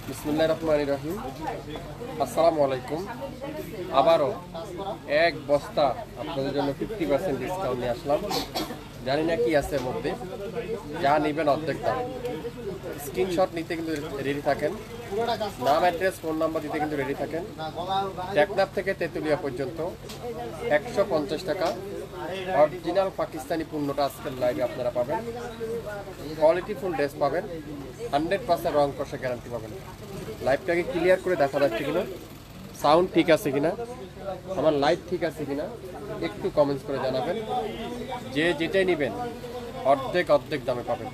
বিসমিল্লাহির রহমানির রহিম। আসসালামু আলাইকুম। আবারও এক বস্তা আপনাদের জন্য 50% ডিসকাউন্ট নিয়ে আসলাম। জানি না কি আছে এর মধ্যে, যা নেবেন অর্ধেক দাম। স্ক্রিনশট নিতে কিন্তু রেডি থাকেন, নাম অ্যাড্রেস ফোন নাম্বার দিতে কিন্তু রেডি থাকেন। টেকনাফ থেকে তেঁতুলিয়া পর্যন্ত 150 টাকা অরিজিনাল পাকিস্তানি পণ্যটা আজকের লাইভে আপনারা পাবেন। কোয়ালিটিফুল ড্রেস পাবেন, 100% রং কষা গ্যারান্টি পাবেন। লাইভটাকে ক্লিয়ার করে দেখা যাচ্ছে কিনা, সাউন্ড ঠিক আছে কিনা, আমার লাইভ ঠিক আছে কিনা একটু কমেন্টস করে জানাবেন। যে যেটাই নেবেন অর্ধেক অর্ধেক দামে পাবেন।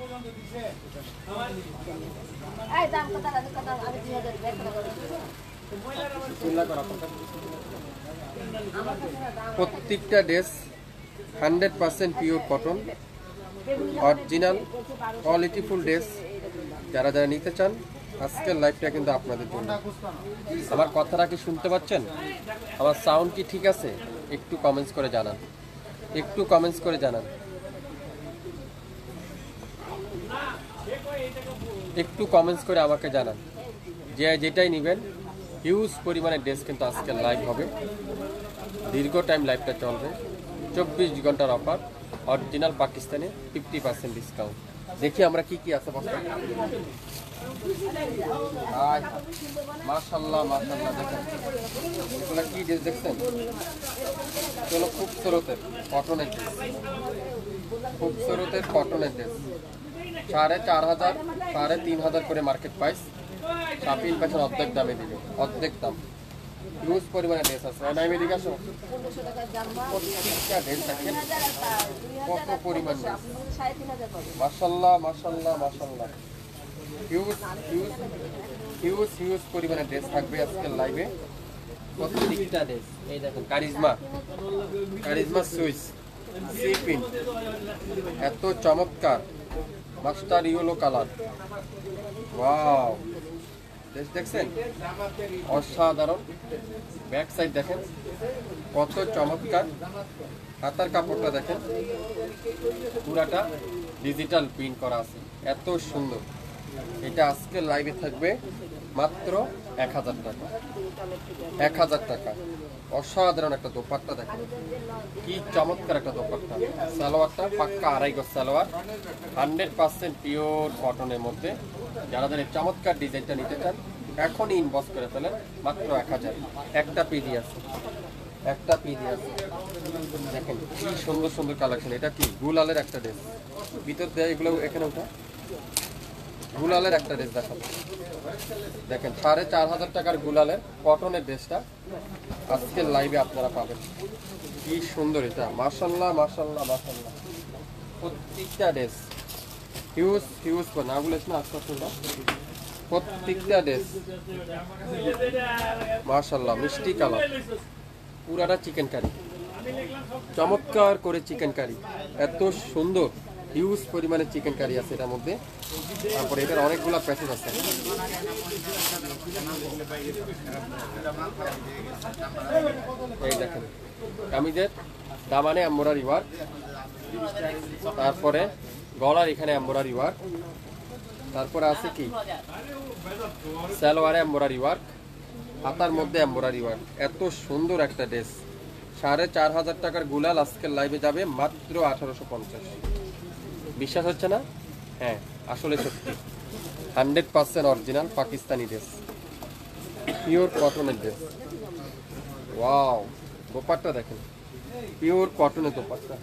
প্রত্যেকটা ড্রেস 100% পিওর কটন, অরিজিনাল কোয়ালিটিফুল ড্রেস। যারা যারা নিতে চান আজকের লাইভটা কিন্তু আপনাদের জন্য। আমার কথাটা কি শুনতে পাচ্ছেন? আমার সাউন্ড কি ঠিক আছে? একটু কমেন্টস করে জানান, একটু কমেন্টস করে জানান, একটু কমেন্টস করে আমাকে জানান। যে যেটাই নেবেন হিউজ পরিমাণে ড্রেস কিন্তু আজকের লাইভ হবে। দীর্ঘ টাইম লাইভটা চলবে, 24 ঘন্টার অফার, অরিজিনাল পাকিস্তানে 50% ডিসকাউন্ট। দেখি আমরা কি কি আছে বস্তা। মাশাআল্লাহ মাশাআল্লাহ, দেখেন এগুলো কি ড্রেস দেখছেন? চলো, খুবসুরতের কটনের ড্রেস, খুবসুরতের কটনের ড্রেস। 4,500 3,500 করে মার্কেট প্রাইস। শাপিল পেছন অর্ধেক দামে দিবে, অর্ধেক দাম। হিউজ পরিমাণে ড্রেস আছে। নাইমে দিকে আসো, প্রত্যেকটা ড্রেস দেখেন কত পরিমাণ। মাশাআল্লাহ মাশাআল্লাহ মাশাআল্লাহ, হিউজ হিউজ হিউজ হিউজ পরিমাণে ড্রেস থাকবে আজকের লাইভে। প্রত্যেকটা ড্রেস এই দেখেন, কারিজমা কারিজমা সুইচ সি পিন, এত চমৎকার master yellow colour. Wow, dress দেখছেন অসাধারণ। ব্যাক সাইড দেখেন কত চমৎকার। হাতার কাপড়টা দেখেন পুরাটা ডিজিটাল প্রিন্ট করা আছে, এত সুন্দর। এটা আজকে লাইভে থাকবে মাত্র 1000 টাকা। 1000 টাকা। অসাধারণ একটা দোপাট্টা দেখেন, কি চমৎকার একটা দোপাট্টা। সালোয়ারটা পাক্কা 2.5 গজ সালোয়ার, 100% পিওর কটনের মধ্যে। যারা যারা চমৎকার ডিজাইনটা নিতে চান এখনই ইনবক্স করে ফেলেন, মাত্র 1000। একটা পিডি আছে, একটা পিডি আছে। দেখেন কি সুন্দর সুন্দর কালেকশন। এটা কি গুলালের একটা ড্রেস, ভিতর দেয় এগুলো এখানে ওঠা গুলালের একটা ড্রেস দেখাবো। দেখেন 4,500 টাকার গুলালের কটনের ড্রেসটা আজকের লাইভে আপনারা পাবেন। কি সুন্দর এটা, মাশাআল্লাহ মাশাআল্লাহ মাশাআল্লাহ। প্রত্যেকটা ড্রেস হিউজ হিউজ না বলেছ না আজকে প্রত্যেকটা ড্রেস মাশাআল্লাহ। মিষ্টি কালার, পুরাটা চিকেন কারি, চমৎকার করে চিকেন কারি, এত সুন্দর। হিউজ পরিমাণে চিকেন কারি আছে এটার মধ্যে। তারপরে এটার অনেকগুলো প্যাকেজ আছে। এই দেখেন কামিজের দামানে এমব্রয়ডারি ওয়ার্ক, তারপরে গলার এখানে এমব্রয়ডারি ওয়ার্ক, তারপরে আছে কি সালোয়ারে এমব্রয়ডারি ওয়ার্ক, হাতার মধ্যে এমব্রয়ডারি ওয়ার্ক। এত সুন্দর একটা ড্রেস। 4,500 টাকার গুলাল আজকের লাইভে যাবে মাত্র 1850। বিশ্বাস হচ্ছে না? হ্যাঁ আসলে সত্যি, 100% অরিজিনাল পাকিস্তানি ড্রেস, পিওর কটনের ড্রেস। ওয়াও, দোপাট্টা দেখেন পিওর কটনের দোপাট্টা।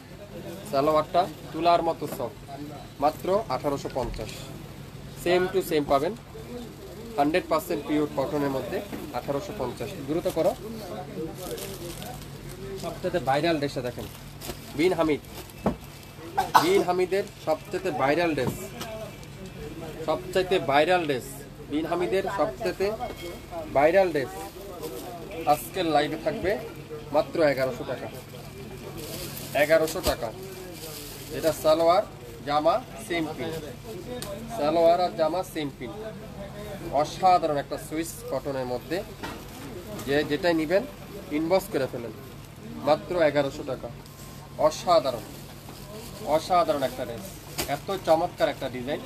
সালোয়ারটা তুলার মতো সফট, মাত্র 1850। সেম টু সেম পাবেন, 100% পিওর কটনের মধ্যে 1850। দ্রুত করো। সবচেয়ে ভাইরাল ড্রেসটা দেখেন, বিন হামিদ, বিন হামিদের সবচেয়ে ভাইরাল ড্রেস, সবচাইতে ভাইরাল ড্রেস বিন হামিদের সবচেয়ে ভাইরাল ড্রেস আজকের লাইভে থাকবে মাত্র 1100 টাকা। 1100 টাকা। এটা সালোয়ার জামা সেম প্রিন্ট, সালোয়ার আর জামা সেম প্রিন্ট। অসাধারণ একটা সুইস কটনের মধ্যে, যে যেটাই নেবেন ইনবক্স করে ফেলেন, মাত্র 1100 টাকা। অসাধারণ অসাধারণ একটা ড্রেস, এত চমৎকার একটা ডিজাইন।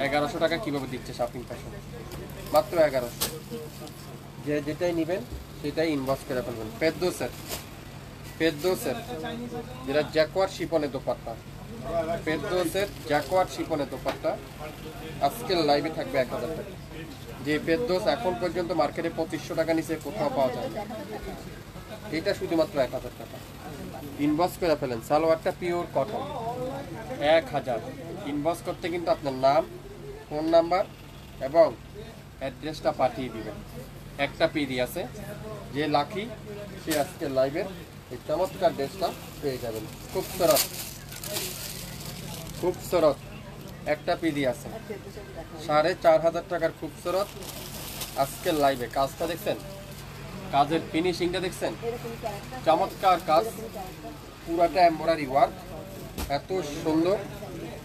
1100 টাকা কিভাবে দিচ্ছে শপিং ফ্যাশন, মাত্র 1100। যে যেটাই নেবেন সেটাই ইনবক্স করে ফেলবেন। পেদ্দোসের যেটা জ্যাকোয়ার শিপনের দোপাট্টা, পেদ্দোসের জ্যাকোয়ার শিপনের দোপাট্টা আজকের লাইভে থাকবে 1000 টাকা। যে পেদ্দোস এখন পর্যন্ত মার্কেটে 2500 টাকা নিচে কোথাও পাওয়া যায় না, এটা শুধুমাত্র 1000 টাকা। ইনবক্স করে ফেলেন। সালোয়ারটা পিওর কটন, 1000। ইনবক্স করতে কিন্তু আপনার নাম, ফোন নাম্বার এবং অ্যাড্রেসটা পাঠিয়ে দিবেন। একটা পিডি আছে, যে লাকি সে আজকে লাইভের এই চমৎকার ড্রেসটা পেয়ে যাবেন। খুবসুরত একটা পিডি আছে, 4500 টাকার খুবসুরত আজকের লাইভে। কাজটা দেখছেন, কাজের ফিনিশিংটা দেখছেন, চমৎকার কাজ, পুরাটা এমব্রয়ডারি ওয়ার্ক, এত সুন্দর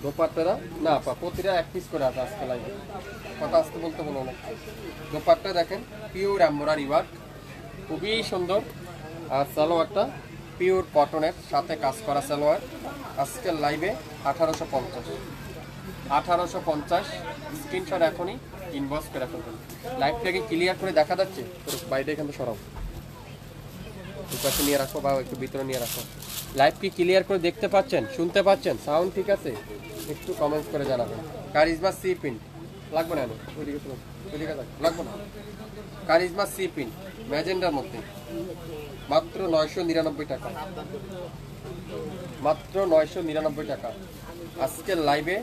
দোপাট্টারা। না প্রতিটা এক পিস করে আছে আজকে লাইভে, কথা আসতে বলতে বলো না। দোপাট্টা দেখেন পিওর এমব্রয়ডারি ওয়ার্ক, খুবই সুন্দর। আর সালোয়ারটা পিওর কটনের সাথে কাজ করা সালোয়ার। আজকের লাইভে 1850 স্ক্রিনশট এখনই ইনবক্স করে ফেলবেন। লাইভটাকে ক্লিয়ার করে দেখা যাচ্ছে, বাইরে এখানে সরাও, দুপাশে নিয়ে রাখো বা একটু ভিতরে নিয়ে রাখো। লাইভ কি ক্লিয়ার করে দেখতে পাচ্ছেন, শুনতে পাচ্ছেন, সাউন্ড ঠিক আছে? একটু কমেন্টস করে জানাবেন। কারিজমা সি প্রিন্ট লাগবে না, ওইদিকে লাগবে না। কারিজমা সি প্রিন্ট ম্যাজেন্ডার মধ্যে মাত্র 999 টাকা, মাত্র 999 টাকা। আজকের লাইভে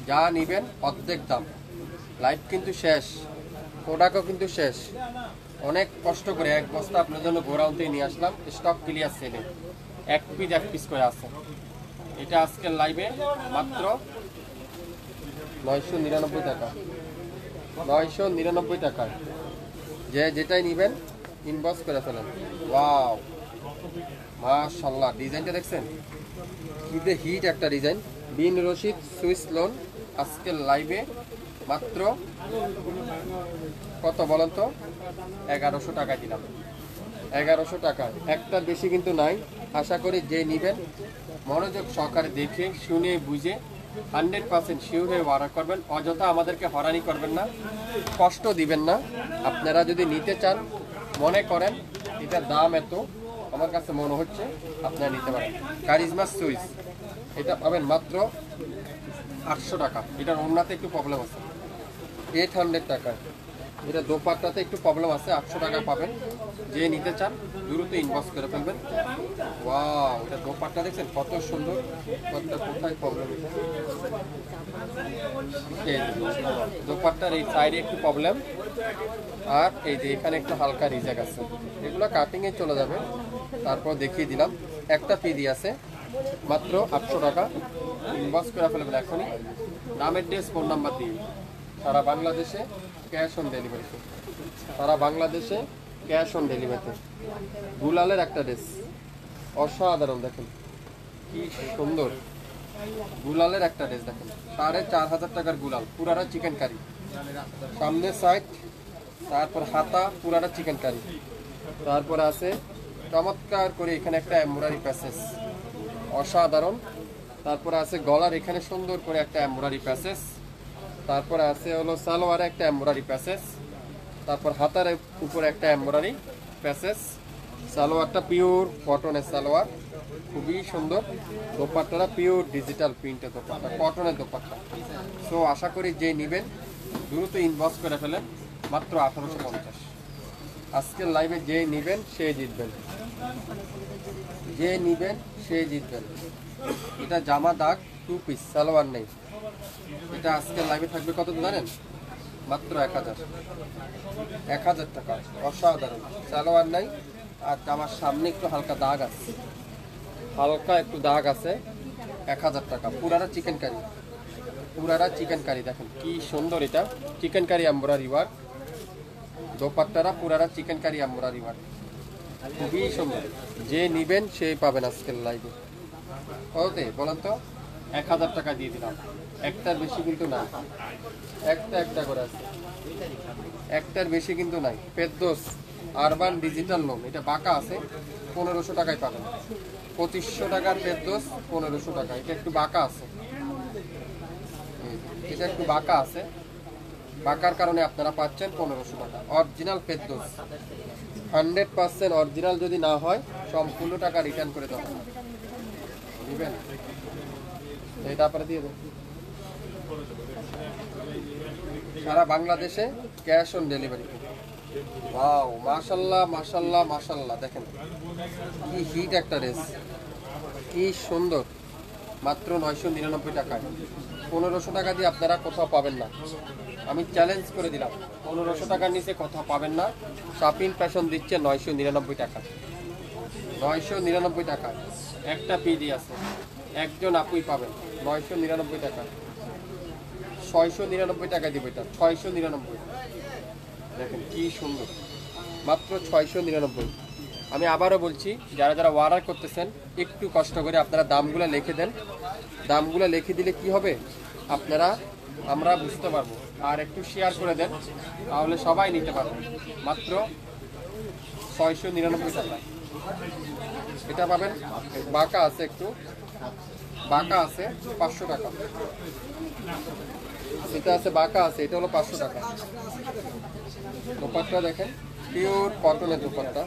যা নেবেন অর্ধেক দাম। লাইভ কিন্তু শেষ, প্রোডাক্টও কিন্তু শেষ। অনেক কষ্ট করে এক বস্তা আপনার জন্য গোরাউন্ডে নিয়ে আসলাম, স্টক ক্লিয়ার সেলে এক পিস করে আছে। এটা আজকের লাইভে মাত্র 999 টাকা, 999 টাকায়। যে যেটাই নেবেন ইনবক্স করে ফেলেন। ওয়াও মাশাআল্লাহ, ডিজাইনটা দেখছেন, ঈদে হিট একটা ডিজাইন। বিন রশিদ সুইস লোন আজকের লাইভে মাত্র কত বলেন তো? 1100 টাকা দিলাম, 1100 টাকা। একটার বেশি কিন্তু নাই। আশা করি যে নেবেন মনোযোগ সহকারে দেখে শুনে বুঝে 100% শিওর হয়ে অর্ডার করবেন। অযথা আমাদেরকে হয়রানি করবেন না, কষ্ট দিবেন না। আপনারা যদি নিতে চান, মনে করেন এটার দাম এত, আমার কাছে মনে হচ্ছে আপনারা নিতে পারেন। কারিজমা সুইস এটা পাবেন মাত্র 800 টাকা। এটার ওড়নাতে একটু প্রবলেম আছে, 800 টাকা। এটা দোপাট্টাতে একটু প্রবলেম আছে, 800 টাকা পাবেন। যে নিতে চান দ্রুত ইনবক্স করে ফেলবেন। ওয়াও, এটা দোপাট্টা দেখছেন কত সুন্দর, কোথায় প্রবলেম? দোপাট্টার এই সাইডে একটু প্রবলেম, আর এই যে এখানে একটু হালকা রিজেক আছে, এগুলো কাটিংয়ে চলে যাবে। তারপর দেখিয়ে দিলাম। একটা পিডি আছে মাত্র 800 টাকা। ইনবক্স করে ফেলবেন এখনই, নামের ড্রেস ফোন নাম্বার দিয়ে। সারা বাংলাদেশে ক্যাশ অন ডেলিভারিতে, সারা বাংলাদেশে ক্যাশ অন ডেলিভারিতে। গুলালের একটা ড্রেস, অসাধারণ, দেখেন কি সুন্দর। গুলালের একটা ড্রেস দেখেন, 4500 টাকার গুলাল, পুরাটা চিকেন কারি, সামনের সাইড, তারপর হাতা পুরাটা চিকেন কারি। তারপর আছে চমৎকার করে এখানে একটা এমব্রয়ডারি প্যাসেজ, অসাধারণ। তারপরে আছে গলার এখানে সুন্দর করে একটা এমব্রয়ডারি প্যাসেজ। তারপরে আছে হলো সালোয়ারে একটা এমব্রয়ডারি প্যাসেজ। তারপর হাতার উপরে একটা এমব্রয়ডারি প্যাসেজ। সালোয়ারটা পিওর কটনের সালোয়ার, খুবই সুন্দর। দোপাট্টাটা পিওর ডিজিটাল প্রিন্টের দোপাট্টা, কটনের দোপাট্টা। সো আশা করি যে নেবেন দ্রুত ইনবক্স করে ফেলেন, মাত্র 1850। আজকের লাইভে যে নেবেন সে জিতবেন, যে নেবেন সে জিতবেন। এটা জামা দাগ 2 পিস, সালোয়ার নেই। এটা আজকের লাইভে থাকবে কত জানেন? মাত্র 1000 টাকা। অসাধারণ, সালোয়ার নাই, আর জামার সামনে একটু হালকা দাগ আছে, হালকা একটু দাগ আছে। 1000 টাকা, পুরাটা চিকেন কারি। পুরাটা চিকেন কারি, দেখেন কি সুন্দর, এটা চিকেন কারি এমব্রয়ডারি ওয়ার্ক। দোপাট্টারা পুরাটা চিকেন কারি এমব্রয়ডারি ওয়ার্ক, খুবই সুন্দর। যে নিবেন সেই পাবেন আজকের লাইভে। কততে বলেন তো? 1000 টাকা দিয়ে দিলাম। একটার বেশি কিন্তু নাই, একটা করে আছে, একটার বেশি কিন্তু নাই। ফেরদৌস আরবান ডিজিটাল লোন, এটা বাঁকা আছে, 1500 টাকায় পাবেন। 2500 টাকার ফেরদৌস 1500 টাকা। এটা একটু বাঁকা আছে, এটা একটু বাঁকা আছে, বাঁকার কারণে আপনারা পাচ্ছেন 1500 টাকা। অরিজিনাল ফেরদৌস 100% অরিজিনাল যদি না হয় সম্পূর্ণ টাকা রিটার্ন করে দেওয়া হবে। দিবেন এটা আপনারা দিয়ে দেন। সারা বাংলাদেশে ক্যাশ অন ডেলিভারি। ওয়াও, মাশাআল্লাহ মাশাআল্লাহ মাশাআল্লাহ, দেখেন কি হিট একটা ড্রেস, কি সুন্দর। মাত্র 999 টাকায়। 1500 টাকা দিয়ে আপনারা কোথাও পাবেন না, আমি চ্যালেঞ্জ করে দিলাম। 1500 টাকার নিচে কোথাও পাবেন না। শাপিন ফ্যাশন দিচ্ছে 999 টাকা। 999 টাকা একটা পিডি আছে, একজন আপুই পাবেন 999 টাকা। 699 টাকা দিব এটা, 699। দেখেন কি সুন্দর, মাত্র 699। আমি আবারও বলছি, যারা যারা অর্ডার করতেছেন একটু কষ্ট করে আপনারা দামগুলো লিখে দেন। দামগুলো লিখে দিলে কি হবে, আমরা বুঝতে পারবো। আর একটু শেয়ার করে দেন, তাহলে সবাই নিতে পারবে। মাত্র 699 টাকা এটা পাবেন। বাঁকা আছে, একটু বাঁকা আছে, 500 টাকা। এটা আছে বাঁকা আছে, এটা হলো 500 টাকা। দোপাট্টা দেখেন, পিওর কটনের দোপাট্টা,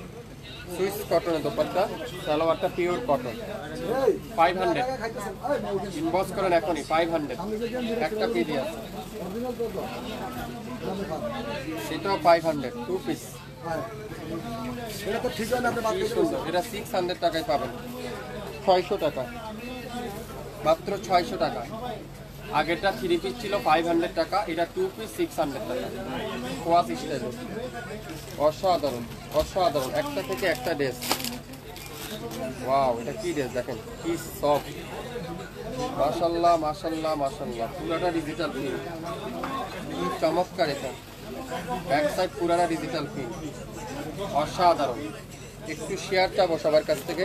সুইস কটনের দোপাট্টা। সালোয়ারটা পিওর কটন, 500। ইনবক্স করেন এখনই, 500 একটা পিডি আছে। সেটাও 500, 2 পিস। এটা 600 টাকায় পাবেন। 600 টাকা, মাত্র 600 টাকা। আগেরটা 3 পিস ছিল 500 টাকা, এটা 2 পিস 600 টাকা। কোয়াস স্টাইল, অসাধারণ অসাধারণ, একটা থেকে একটা ড্রেস। ওয়াও, এটা কি ড্রেস দেখেন, কি সফট, মাশাআল্লাহ মাশাআল্লাহ মাশাআল্লাহ। পুরাটা ডিজিটাল প্রিন্ট, কি চমৎকার। এটা ব্যাক সাইড পুরাটা ডিজিটাল প্রিন্ট, অসাধারণ। একটু শেয়ার চাবো সবার কাছ থেকে,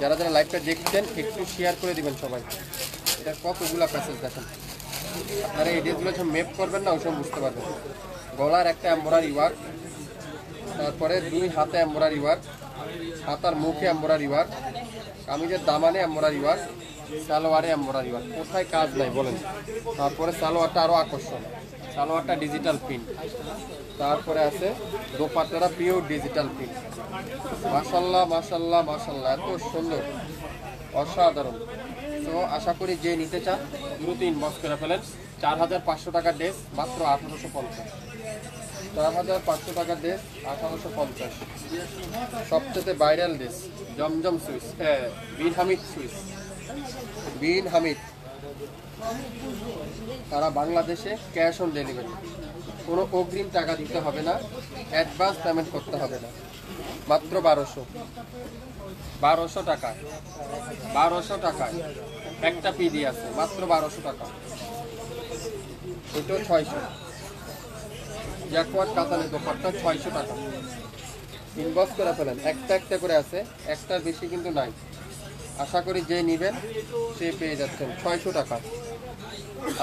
যারা যারা লাইভটা দেখছেন একটু শেয়ার করে দিবেন সবাই। এটা কতগুলা প্যাসেজ দেখেন, আপনারা এই ড্রেসগুলো যখন মেপ করবেন না ওই সময় বুঝতে পারবেন। গলার একটা এমব্রয়ডারি ওয়ার্ক, তারপরে 2 হাতে এমব্রয়ডারি ওয়ার্ক, হাতার মুখে এমব্রয়ডারি ওয়ার্ক, কামিজের দামানে এমব্রয়ডারি ওয়ার্ক, সালোয়ারে এমব্রয়ডারি ওয়ার্ক। কোথায় কাজ নাই বলেন? তারপরে সালোয়ারটা আরও আকর্ষণ, সালোয়ারটা ডিজিটাল প্রিন্ট। তারপরে আছে দোপাট্টাটা পিওর ডিজিটাল প্রিন্ট। মাশাআল্লাহ মাশাআল্লাহ মাশাআল্লাহ, এত সুন্দর, অসাধারণ। তো আশা করি যে নিতে চান দ্রুত ইনবক্স করে ফেলেন। 4500 টাকার ড্রেস মাত্র 1850। 4500 টাকার ড্রেস 1850। সবচেয়ে ভাইরাল ড্রেস জমজম সুইস, বিন হামিদ সুইস, বিন হামিদ। সারা বাংলাদেশে ক্যাশ অন ডেলিভারি, কোনো অগ্রিম টাকা দিতে হবে না, অ্যাডভান্স পেমেন্ট করতে হবে না। মাত্র 1200 টাকায়, 1200 টাকায় একটা পিডি আছে, মাত্র 1200 টাকা। এটাও 600। জ্যাকওয়ার্ড কাতানের দোপাট্টা 600 টাকা। ইনবক্স করে ফেলেন, একটা একটা করে আছে, একটার বেশি কিন্তু নাই। আশা করি যে নেবেন সে পেয়ে যাচ্ছেন 600 টাকা।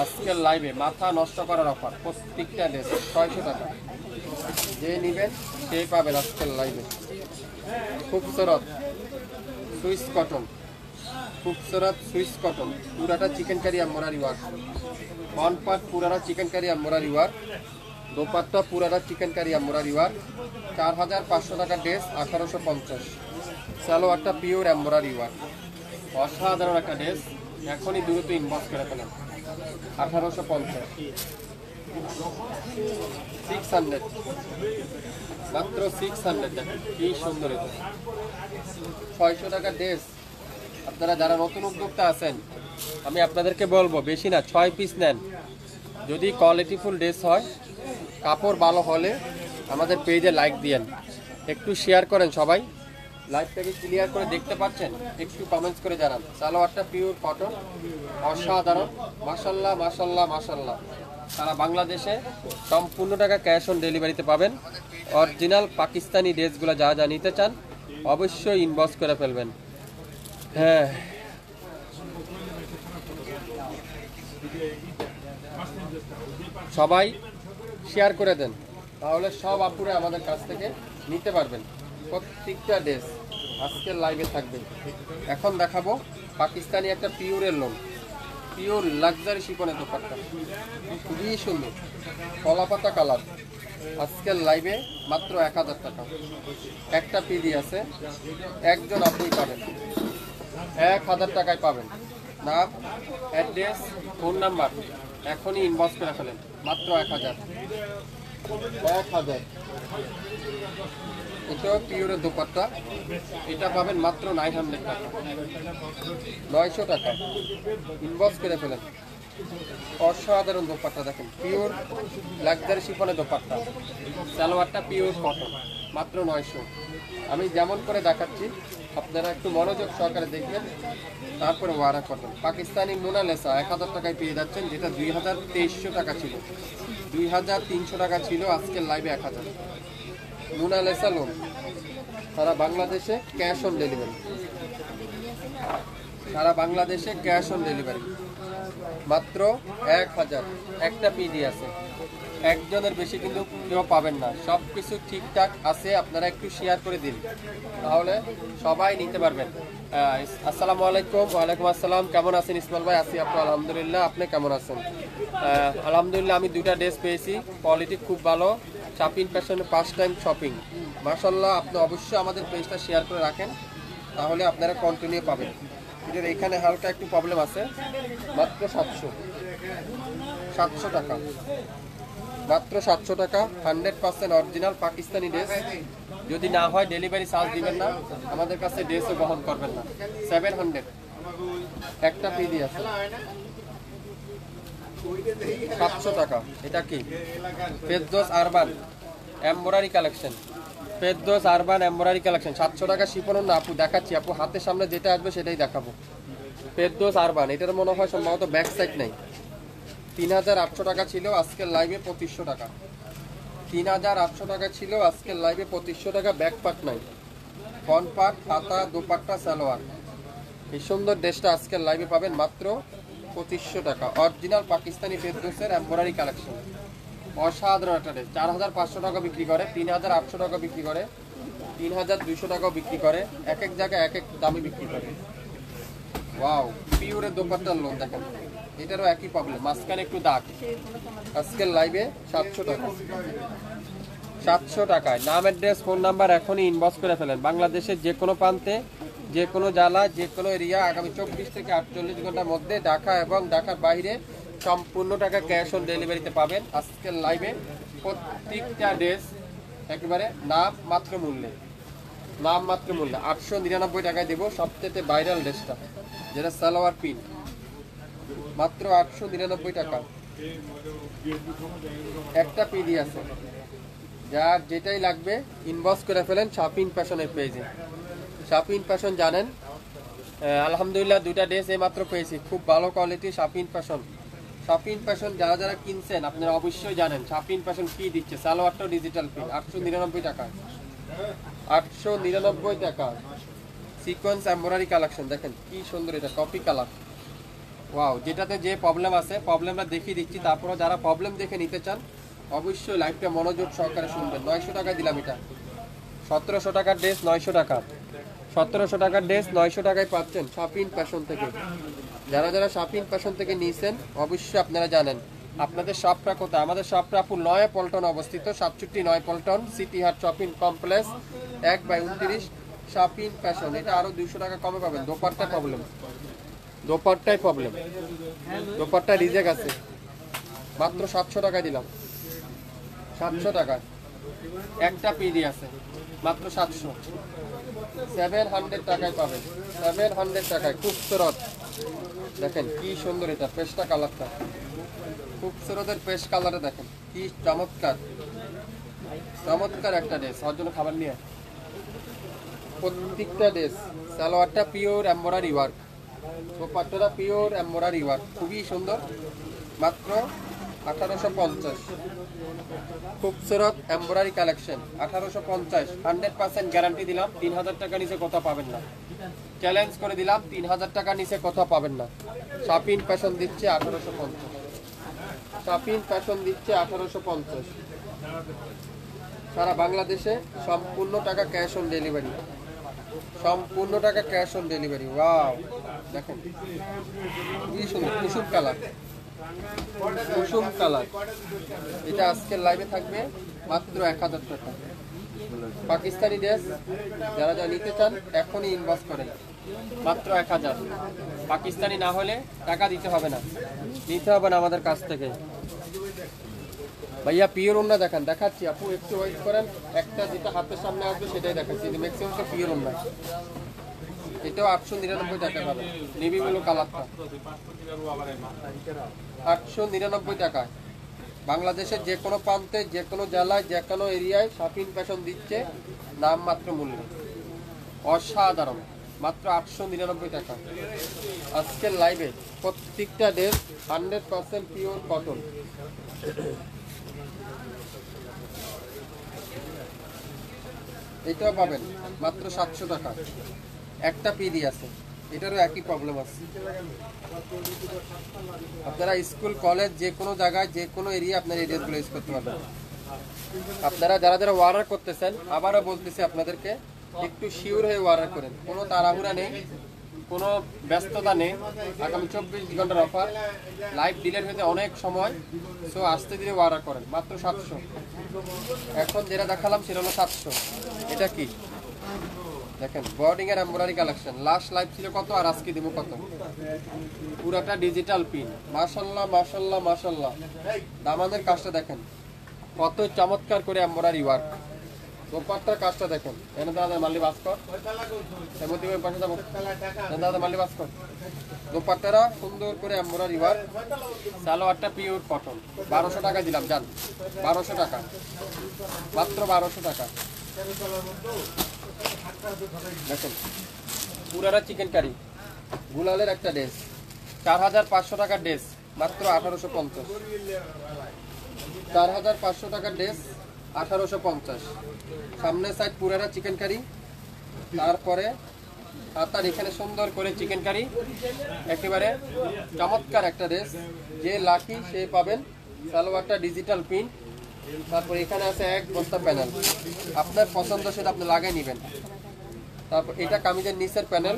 আজকের লাইভে মাথা নষ্ট করার অফার, প্রত্যেকটা ড্রেস 600 টাকা। যে নেবেন সে পাবেন আজকের লাইভে। খুবসুরত সুইস কটন, খুবসুরত সুইস কটন, পুরাটা chikankari embroidery work. One part পুরাটা chikankari embroidery work. Dupatta পুরাটা চিকেন কারি এমব্রয়ডারি ওয়ার্ক। 4500 টাকা ড্রেস, 1850। সালোয়ারটা পিওর এমব্রয়ডারি ওয়ার্ক, অসাধারণ একটা ড্রেস। এখনই দ্রুত ইনবক্স করে ফেলেন। 1850, 600, মাত্র 600। দেখেন কি সুন্দর, এটা 600 টাকা ড্রেস। আপনারা যারা নতুন উদ্যোক্তা আছেন, আমি আপনাদেরকে বলবো বেশি না 6 পিস নেন। যদি কোয়ালিটিফুল ড্রেস হয়, কাপড় ভালো হলে আমাদের পেজে লাইক দিয়েন, একটু শেয়ার করেন সবাই, লাইভটাকে ক্লিয়ার করে দেখতে পাচ্ছেন? একটু কমেন্টস করে জানান। সালোয়ারটা পিওর কটন, অসাধারণ, মাশাল্লাহ মাশাল্লাহ মাশাল্লাহ। সারা বাংলাদেশে সম্পূর্ণ টাকা ক্যাশ অন ডেলিভারিতে পাবেন। অরিজিনাল পাকিস্তানি ড্রেসগুলো যা যা নিতে চান অবশ্যই ইনবক্স করে ফেলবেন। হ্যাঁ, সবাই শেয়ার করে দেন, তাহলে সব আপুরা আমাদের কাছ থেকে নিতে পারবেন। প্রত্যেকটা ড্রেস আজকের লাইভে থাকবে। এখন দেখাবো পাকিস্তানি একটা পিওরের লোন, পিওর লাক্সারি শিপনের দোপাট্টা, খুবই সুন্দর কলাপাতা কালার। আজকের লাইভে মাত্র 1000 টাকা। একটা পিডি আছে, একজন আপনি পাবেন, 1000 টাকায় পাবেন। নাম, অ্যাড্রেস, ফোন নাম্বার এখনই ইনবক্স করে ফেলেন। মাত্র 1000। এটাও পিওরের দোপাট্টা, এটা পাবেন মাত্র 900 টাকা, 900 টাকা। ইনবক্স করে ফেলেন। অসাধারণ দোপাট্টা দেখেন, পিওর লাক্সারি শিফনের দোপাট্টা। সালোয়ারটা পিওর কটন, মাত্র 900। আমি যেমন করে দেখাচ্ছি আপনারা একটু মনোযোগ সহকারে দেখবেন, তারপরে ওয়ারা করবেন। পাকিস্তানি মোনালেসা 1000 টাকায় পেয়ে যাচ্ছেন, যেটা 2300 টাকা ছিল, 2300 টাকা ছিল। আজকের লাইভে 1000। মোনালেসা লোন, সারা বাংলাদেশে ক্যাশ অন ডেলিভারি, সারা বাংলাদেশে ক্যাশ অন ডেলিভারি, মাত্র 1000। একটা পিডি আছে, একজনের বেশি কিন্তু কেউ পাবেন না। সব কিছু ঠিকঠাক আছে, আপনারা একটু শেয়ার করে দিন, তাহলে সবাই নিতে পারবেন। আসসালামু আলাইকুম। ওয়ালাইকুম আসসালাম। কেমন আছেন ইসমাইল ভাই? আছি আপু, আলহামদুলিল্লাহ। আপনি কেমন আছেন? আলহামদুলিল্লাহ, আমি 2টা ড্রেস পেয়েছি, কোয়ালিটি খুব ভালো। শাপিং ফ্যাশনে ফার্স্ট টাইম শপিং, মাশাল্লাহ। আপনি অবশ্যই আমাদের পেজটা শেয়ার করে রাখেন, তাহলে আপনারা কন্টিনিউ পাবেন। এটার এখানে হালকা একটু প্রবলেম আছে। মাত্র 700 টাকা, মাত্র 700 টাকা। 100% অরিজিনাল পাকিস্তানি ড্রেস। যদি না হয় ডেলিভারি চার্জ দিবেন না, আমাদের কাছে ড্রেসও বহন করবেন না। 700। একটা পিডি আছে, 700 টাকা। এটা কি? Ferdous urban embroidery collection, Ferdous urban embroidery collection. 700 টাকা শিপনের না আপু, দেখাচ্ছি আপু, হাতের সামনে যেটা আসবে সেটাই দেখাবো। ফেরদৌস আরবান, এটার মনে হয় সম্ভবত ব্যাক সাইড নাই। 3800 টাকা ছিল, আজকের লাইভে 2500 টাকা। 3800 টাকা ছিল, আজকের লাইভে 2500 টাকা। ব্যাক পার্ট নাই, ফ্রন্ট পার্ট, হাতা, দোপাট্টা, সালোয়ার। এই সুন্দর ড্রেসটা আজকের লাইভে পাবেন মাত্র 2500 টাকা। অরিজিনাল পাকিস্তানি ফেরদৌসের এমব্রয়ডারি কালেকশন, অসাধারণ একটা ড্রেস। 4500 টাকা বিক্রি করে, 3800 টাকা বিক্রি করে, 3200 টাকাও বিক্রি করে। এক এক জায়গায় এক এক দামে বিক্রি করে। ওয়াও, পিওরের দোপাট্টার লোন দেখেন, এটারও একই প্রবলেম, মাঝখানে একটু দাগ। আজকের লাইভে 700 টাকা, 700 টাকায়। নাম, অ্যাড্রেস, ফোন নাম্বার এখনই ইনবক্স করে ফেলেন। বাংলাদেশের যে কোনো প্রান্তে, যে কোনো জেলা, যে কোনো এরিয়া, আগামী 24 থেকে 48 ঘন্টার মধ্যে ঢাকা এবং ঢাকার বাইরে সম্পূর্ণ টাকা ক্যাশ অন ডেলিভারিতে পাবেন। আজকের লাইভে প্রত্যেকটা ড্রেস একেবারে নাম মাত্র মূল্যে, নাম মাত্র মূল্যে 899 টাকায় দেবো। সবচেয়ে ভাইরাল ড্রেসটা, যেটা সালোয়ার প্রিন্ট, মাত্র 899 টাকা। একটা পিডি আছে, যার যেটাই লাগবে ইনবক্স করে ফেলেন শাপিং ফ্যাশনের পেজে। শাপিং ফ্যাশন জানেন, আলহামদুলিল্লাহ 2টা ড্রেস এই মাত্র পেয়েছি, খুব ভালো quality. Shopping fashion, shopping fashion যারা যারা কিনছেন আপনারা অবশ্যই জানেন শাপিং ফ্যাশন কি দিচ্ছে। সালোয়ারটাও ডিজিটাল প্রিন্ট, 899 টাকা, 899 টাকা। সিকোয়েন্স এমব্রয়ডারি কালেকশন দেখেন কি সুন্দর, এটা কপি কালার। ওয়াও, যেটাতে যে প্রবলেম আছে প্রবলেমটা দেখিয়ে দিচ্ছি, তারপরে যারা প্রবলেম দেখে নিতে চান অবশ্যই লাইভটা মনোযোগ সহকারে শুনবেন। 900 টাকা দিলাম এটা। 1700 টাকার ড্রেস 900 টাকা, 1700 টাকার ড্রেস 900 টাকায় পাচ্ছেন শাপিং ফ্যাশন থেকে। যারা যারা শাপিং ফ্যাশন থেকে নিয়েছেন অবশ্যই আপনারা জানেন আপনাদের শপটা কোথায়। আমাদের শপটা আপু নয়া পল্টন অবস্থিত, 67 Naya Paltan, City Heart shopping complex, 1/29 shopping fashion. এটা আরো 200 টাকা কমে পাবেন। দোপাট্টা প্রবলেম, দোপাট্টায় প্রবলেম, দোপাট্টা রিজেক্ট আছে। মাত্র 700 টাকা দিলাম, 700 টাকা। একটা পিডি আছে, মাত্র 700, 700 টাকায় পাবেন, 700 টাকায়। খুবসুরত দেখেন কি সুন্দর, এটা পেস্টা কালারটা, খুবসুরতের পেস্ট কালারে দেখেন কি চমৎকার, চমৎকার একটা ড্রেস। হওয়ার জন্য খাবার নিয়ে প্রত্যেকটা ড্রেস। সালোয়ারটা পিওর এমব্রয়ডারি ওয়ার্ক, দোপাট্টাটা পিওর এমব্রয়ডারি ওয়ার্ক, খুবই সুন্দর। মাত্র 1850। খুবসুরত এমব্রয়ডারি কালেকশন 1850। 100% গ্যারান্টি দিলাম 3000 টাকা নিচে কোথাও পাবেন না। চ্যালেঞ্জ করে দিলাম 3000 টাকা নিচে কোথাও পাবেন না। শাপিন ফ্যাশন দিচ্ছে 1850। শাপিন ফ্যাশন দিচ্ছে 1850। সারা বাংলাদেশে সম্পূর্ণ টাকা ক্যাশ অন ডেলিভারি, সম্পূর্ণ টাকা ক্যাশ অন ডেলিভারি। ওয়াও, দেখেন খুবই সুন্দর কুসুম কালার, কুসুম কালার। এটা আজকের লাইভে থাকবে মাত্র 1000 টাকা। পাকিস্তানি ড্রেস যারা যা নিতে চান এখনই ইনবক্স করেন, মাত্র 1000। পাকিস্তানি না হলে টাকা দিতে হবে না, নিতে হবে না আমাদের কাছ থেকে। ভাইয়া পিওর ওন্না দেখান, দেখাচ্ছি আপু, একটু ওয়েট করেন। একটা যেটা হাতের সামনে আসবে সেটাই দেখাচ্ছি, ম্যাক্সিমাম তো পিওর ওন্না। এটাও 899 টাকা পাবে, নেভি ব্লু কালারটা 899 টাকায়। বাংলাদেশের যে কোনো প্রান্তে, যে কোনো জেলায়, যে কোনো এরিয়ায় শাপিন ফ্যাশন দিচ্ছে নামমাত্র মূল্যে। অসাধারণ, মাত্র 899 টাকা। আজকের লাইভে প্রত্যেকটা ড্রেস 100% পিওর কটন। এটাও পাবেন মাত্র 700 টাকা। একটা পিডি আছে, এটারও একই প্রবলেম আছে। আপনারা স্কুল কলেজ যে কোনো জায়গায়, যে কোনো এরিয়া আপনারা এই ড্রেসগুলো ইউজ করতে পারবেন। আপনারা যারা যারা অর্ডার করতেছেন, আবারও বলতেছি আপনাদেরকে একটু শিওর হয়ে অর্ডার করেন। কোনো তাড়াহুড়া নেই, কোনো ব্যস্ততা নেই। আগামী 24 ঘন্টার অফার, লাইভ ডিলের হতে অনেক সময়। সো আস্তে ধীরে অর্ডার করেন, মাত্র 700। এখন যেটা দেখালাম সেটা হলো 700। এটা কি দেখেন, বোর্ডিং এর এমব্রয়ডারি কালেকশন। লাস্ট লাইভ ছিল কত আর আজকে দিব কত? পুরাটা ডিজিটাল পিন। মাশাআল্লাহ মাশাআল্লাহ মাশাআল্লাহ। দামানের কাজটা দেখেন কত চমৎকার করে এমব্রয়ডারি ওয়ার্ক। দোপাট্টার কাজটা দেখেন, এনে দাদা মাল্লি বাস্কর, এমতি পাশে যাবো দাদা মাল্লি বাস্কর। দোপাট্টারা সুন্দর করে এমব্রয়ডারি ওয়ার্ক। সালোয়ারটা পিওর কটন। 1200 টাকা দিলাম, জান 1200 টাকা, মাত্র 1200 টাকা। দেখেন পুরারা চিকেন কারি, গুলালের একটা ড্রেস 4500 টাকার ড্রেস, মাত্র 1850। 4500 টাকার ড্রেস 1850। সামনের সাইড পুরারা চিকেন কারি, তারপরে হাতার এখানে সুন্দর করে চিকেন কারি। একেবারে চমৎকার একটা ড্রেস, যে লাকি সে পাবেন। সালোয়ারটা ডিজিটাল প্রিন্ট, তারপর এখানে আছে এক বস্তা প্যানেল। আপনার পছন্দ সেটা আপনি লাগাই নেবেন। তারপর এটা কামিজের নিচের প্যানেল,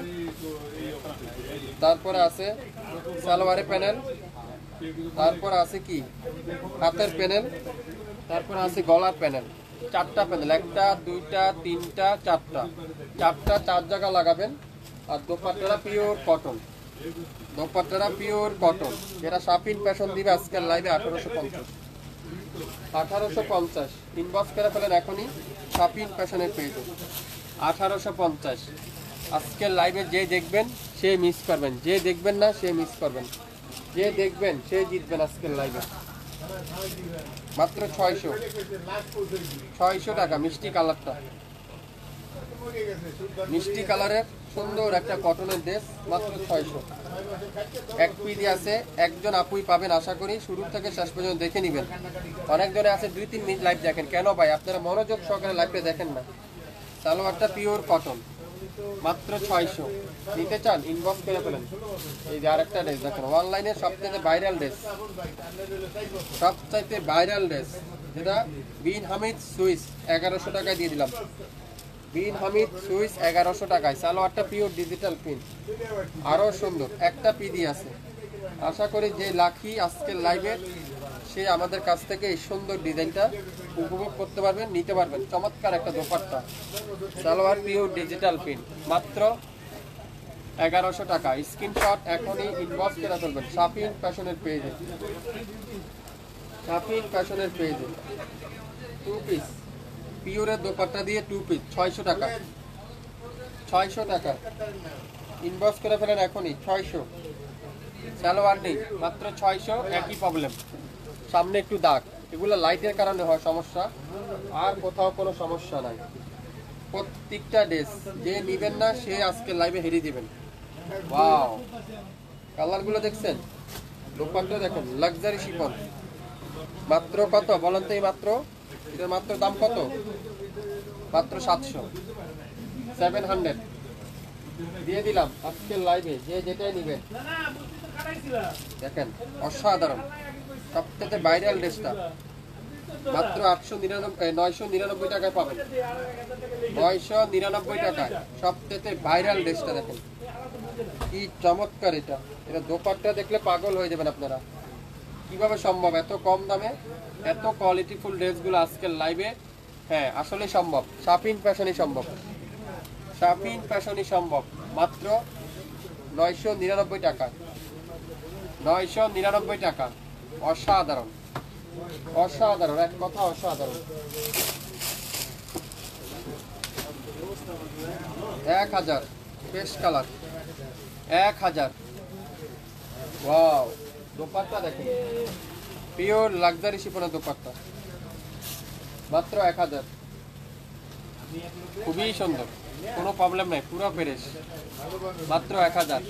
তারপরে আছে সালোয়ারের প্যানেল, তারপর আছে কি হাতের প্যানেল, তারপর আছে গলার প্যানেল। 4টা প্যানেল, 1টা 2টা 3টা 4টা, 4 জায়গা লাগাবেন। আর দোপাট্টারা পিওর কটন, দোপাট্টারা পিওর কটন। যেটা শাপিন ফ্যাশন দিবে আজকের লাইভে 1850। 1850 ইনবক্স করে ফেলেন এখনই শাপিন ফ্যাশনের পেজে। 1850 আজকের লাইভে যে দেখবেন সে মিস করবেন, যে দেখবেন না সে মিস করবেন, যে দেখবেন সে জিতবেন আজকের লাইভে। মাত্র 600 টাকা। মিষ্টি কালারটা, মিষ্টি কালারের সুন্দর একটা কটনের ড্রেস, মাত্র 600। এক পিডি আছে, একজন আপুই পাবেন আশা করি। শুরু থেকে শেষ পর্যন্ত দেখে নেবেন। অনেকজনে আছে 2-3 মিনিট লাইভ দেখেন, কেন ভাই আপনারা মনোযোগ সহকারে লাইভটা দেখেন না? সালোয়ারটা পিওর কটন, মাত্র 600। নিতে চান ইনবক্স করে ফেলেন। এই যে আরেকটা ড্রেস দেখেন, অনলাইনে সবচেয়ে ভাইরাল ড্রেস, সবচাইতে ভাইরাল ড্রেস, যেটা বিন হামিদ সুইস 1100 টাকায় দিয়ে দিলাম। বিন হামিদ সুইস 1100 টাকায়। সালোয়ারটা পিওর ডিজিটাল প্রিন্ট, আরও সুন্দর। একটা পিডি আছে। আশা করি যে লাকি আজকের লাইভের সে আমাদের কাছ থেকে এই সুন্দর ডিজাইনটা উপভোগ করতে পারবেন, নিতে পারবেন। চমৎকার একটা dupatta, salwar pure digital print, মাত্র 1100 টাকা। স্ক্রিনশট এখনই ইনবক্স করে ফেলবেন শাপিন ফ্যাশনের পেজে, শাপিন ফ্যাশনের পেজে। 2 পিস পিওরের দোপাট্টা দিয়ে 2 পিস 600 টাকা, 600 টাকা। ইনবক্স করে ফেলেন এখনই। 600। সালোয়ার নেই, মাত্র 600। একই প্রবলেম, সামনে একটু দাগ, এগুলো লাইটের কারণে হয় সমস্যা, আর কোথাও কোনো সমস্যা নাই। প্রত্যেকটা ড্রেস যে নিবেন না সে আজকে লাইভে হেরে দিবেন। ওয়াও, কালারগুলো দেখছেন, দোপাট্টা দেখেন, লাক্সারি শিফন। মাত্র কত বলেন তো? এই মাত্র, এটার মাত্র দাম কত? মাত্র 700, 700 দিয়ে দিলাম আজকের লাইভে। যে যেটাই নিবেন দেখেন, অসাধারণ, সবথেকে ভাইরাল ড্রেসটা মাত্র 999 টাকায় পাবেন। 999 টাকায় সবথেকে ভাইরাল ড্রেসটা দেখেন, কি চমৎকার। এটা এটা দোপাট্টা দেখলে পাগল হয়ে যাবেন আপনারা। কিভাবে সম্ভব এত কম দামে এত কোয়ালিটিফুল ড্রেসগুলো আজকের লাইভে? হ্যাঁ, আসলে সম্ভব। শাপিন ফ্যাশনই সম্ভব, শাপিন ফ্যাশনই সম্ভব। মাত্র 999 টাকা, 999 টাকা। অসাধারণ, অসাধারণ, এক কথা অসাধারণ। 1000 পেস্ট কালার, 1000। ওয়াও, দোপাট্টা দেখেন, পিওর লাক্সারি শিফনের দোপাট্টা, মাত্র 1000। খুবই সুন্দর, কোনো প্রবলেম নাই, পুরো ফ্রেশ, মাত্র 1000।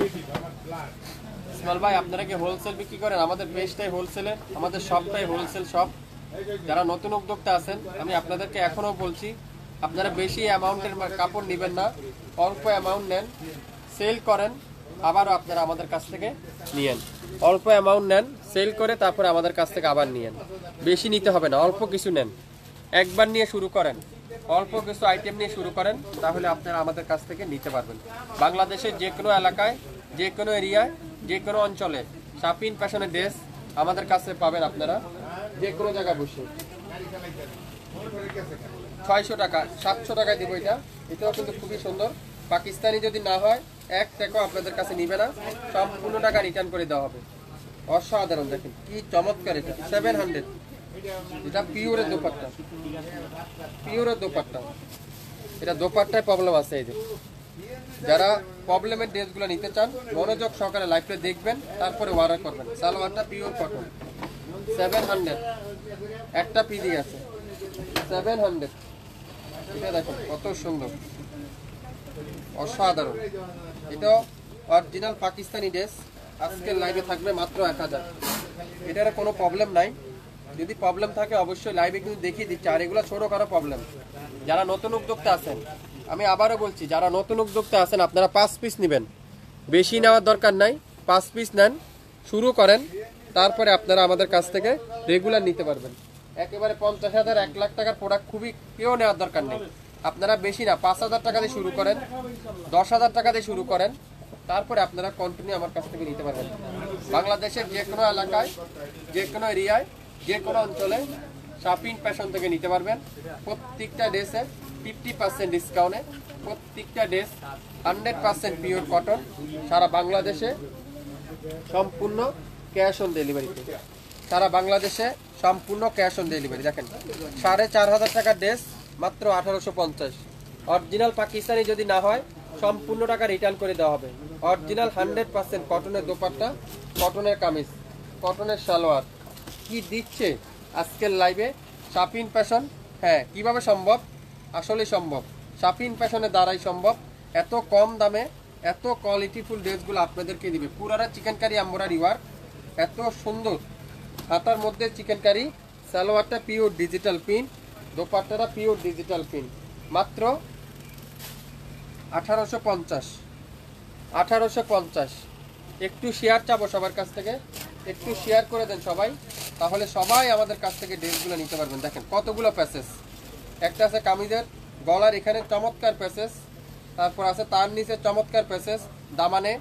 ইসমাইল ভাই, আপনারা কি হোলসেল বিক্রি করেন? আমাদের পেজটাই হোলসেলের, আমাদের শপটাই হোলসেল শপ। যারা নতুন উদ্যোক্তা আছেন, আমি আপনাদেরকে এখনো বলছি, আপনারা বেশি অ্যামাউন্টের কাপড় নেবেন না, অল্প অ্যামাউন্ট নেন, সেল করেন, আবারও আপনারা আমাদের কাছ থেকে নিয়েন। অল্প অ্যামাউন্ট নেন, সেল করে তারপরে আমাদের কাছ থেকে আবার নিয়েন। বেশি নিতে হবে না, অল্প কিছু নেন, একবার নিয়ে শুরু করেন, অল্প কিছু আইটেম নিয়ে শুরু করেন, তাহলে আপনারা আমাদের কাছ থেকে নিতে পারবেন। বাংলাদেশের যে কোনো এলাকায়, যে কোনো এরিয়ায়, যে কোনো অঞ্চলে শাপিন ফ্যাশনের ড্রেস আমাদের কাছে পাবেন আপনারা, যে কোনো জায়গায় বসে। 600 টাকা, 700 টাকায় দিব এটা। এটাও কিন্তু খুবই সুন্দর। পাকিস্তানি যদি না হয় 1 টাকাও আপনাদের কাছে নিবে না, সম্পূর্ণ টাকা রিটার্ন করে দেওয়া হবে। অসাধারণ, দেখেন কি চমৎকার। এটা 700, এটা পিওরের দোপাট্টা, পিওরের দোপাট্টা। এটা দোপাট্টায় প্রবলেম আছে। এই যে যারা প্রবলেমের ড্রেসগুলো নিতে চান, মনোযোগ সহকারে লাইভটা দেখবেন, তারপরে অর্ডার করবেন। সালোয়ারটা পিওর কটন, 700, একটা পিডি আছে, 700। এটা দেখুন কত সুন্দর, অসাধারণ। এটা অরিজিনাল পাকিস্তানি ড্রেস, আজকের লাইভে থাকবে মাত্র 1000। এটার কোনো প্রবলেম নাই, যদি প্রবলেম থাকে অবশ্যই লাইভে কিন্তু দেখিয়ে দিচ্ছি। আর এগুলো ছোটোখাটো প্রবলেম। যারা নতুন উদ্যোক্তা আছেন, আমি আবারও বলছি, যারা নতুন উদ্যোক্তা আছেন আপনারা 5 পিস নেবেন, বেশি নেওয়ার দরকার নাই। 5 পিস নেন, শুরু করেন, তারপরে আপনারা আমাদের কাছ থেকে রেগুলার নিতে পারবেন। একেবারে 50,000 1 লাখ টাকার প্রোডাক্ট খুবই কেউ নেওয়ার দরকার নেই। আপনারা বেশি না, 5,000 টাকা দিয়ে শুরু করেন, 10,000 টাকা দিয়ে শুরু করেন, তারপরে আপনারা কন্টিনিউ আমার কাছ থেকে নিতে পারবেন। বাংলাদেশের যে কোনো এলাকায়, যে কোনো এরিয়ায়, যে কোনো অঞ্চলে শাপিন ফ্যাশন থেকে নিতে পারবেন। প্রত্যেকটা ড্রেসে 50% ডিসকাউন্টে, প্রত্যেকটা ড্রেস 100% পিওর কটন, সারা বাংলাদেশে সম্পূর্ণ ক্যাশ অন ডেলিভারিতে, সারা বাংলাদেশে সম্পূর্ণ ক্যাশ অন ডেলিভারি। দেখেন 4,500 টাকার ড্রেস মাত্র 1850। অরিজিনাল পাকিস্তানি যদি না হয় সম্পূর্ণ টাকা রিটার্ন করে দেওয়া হবে। অরিজিনাল 100% কটনের দোপাট্টা, কটনের কামিজ, কটনের সালোয়ার। কি দিচ্ছে আজকের লাইভে শাপিন ফ্যাশন? হ্যাঁ, কিভাবে সম্ভব? আসলে সম্ভব, শাপিন ফ্যাশনের দ্বারাই সম্ভব। এত কম দামে এত কোয়ালিটিফুল ড্রেসগুলো আপনাদেরকে দিবে। পুরাটা চিকেন কারি এমব্রয়ডারি ওয়ার্ক, এত সুন্দর, হাতার মধ্যে চিকেন কারি, সালোয়ারটা পিওর ডিজিটাল প্রিন্ট, দোপাট্টাটা পিওর ডিজিটাল প্রিন্ট, মাত্র 1850। 1850। একটু শেয়ার চাবো সবার কাছ থেকে, একটু শেয়ার করে দেন সবাই, তাহলে সবাই আমাদের কাছ থেকে ড্রেসগুলো নিতে পারবেন। দেখেন কতগুলো প্যাসেজ, একটা আছে কামিজের গলার এখানে চমৎকার প্যাসেজ, তারপর আছে তার নিচে চমৎকার প্যাসেজ, দামানে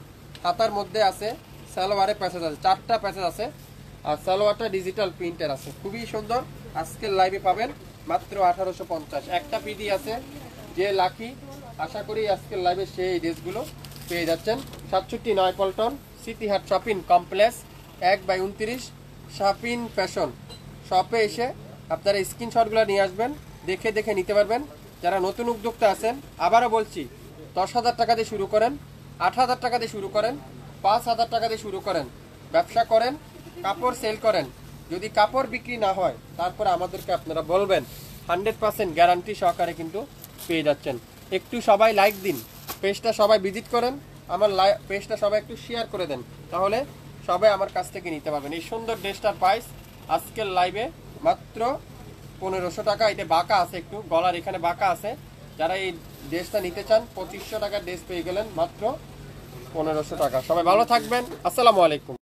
হাতার মধ্যে আছে, সালোয়ারে প্যাসেজ আছে, 4টা প্যাসেজ আছে, আর সালোয়ারটা ডিজিটাল প্রিন্টের আছে, খুবই সুন্দর। আজকের লাইভে পাবেন মাত্র 1850। একটা পিডি আছে, যে লাকি আশা করি আজকের লাইভে সেই ড্রেসগুলো পেয়ে যাচ্ছেন। 67 Naya Paltan City Heart shopping complex 1/29 শাপিন fashion শপে এসে আপনারা স্ক্রিনশটগুলো নিয়ে আসবেন, দেখে দেখে নিতে পারবেন। যারা নতুন উদ্যোক্তা আছেন, আবারও বলছি, 10,000 টাকা দিয়ে শুরু করেন, 8,000 টাকা দিয়ে শুরু করেন, 5,000 টাকা দিয়ে শুরু করেন, ব্যবসা করেন, কাপড় সেল করেন। যদি কাপড় বিক্রি না হয় তারপরে আমাদেরকে আপনারা বলবেন, 100% গ্যারান্টি সহকারে কিন্তু পেয়ে যাচ্ছেন। একটু সবাই লাইক দিন, পেজটা সবাই ভিজিট করেন, আমার পেজটা সবাই একটু শেয়ার করে দেন, তাহলে সবাই আমার কাছ থেকে নিতে পারবেন। এই সুন্দর ড্রেসটার প্রাইস আজকের লাইভে মাত্র 1500 টাকা। এটা বাঁকা আছে, একটু গলার এখানে বাঁকা আছে। যারা এই ড্রেসটা নিতে চান 2500 টাকার ড্রেস পেয়ে গেলেন মাত্র 1500 টাকা। সবাই ভালো থাকবেন, আসসালামু আলাইকুম।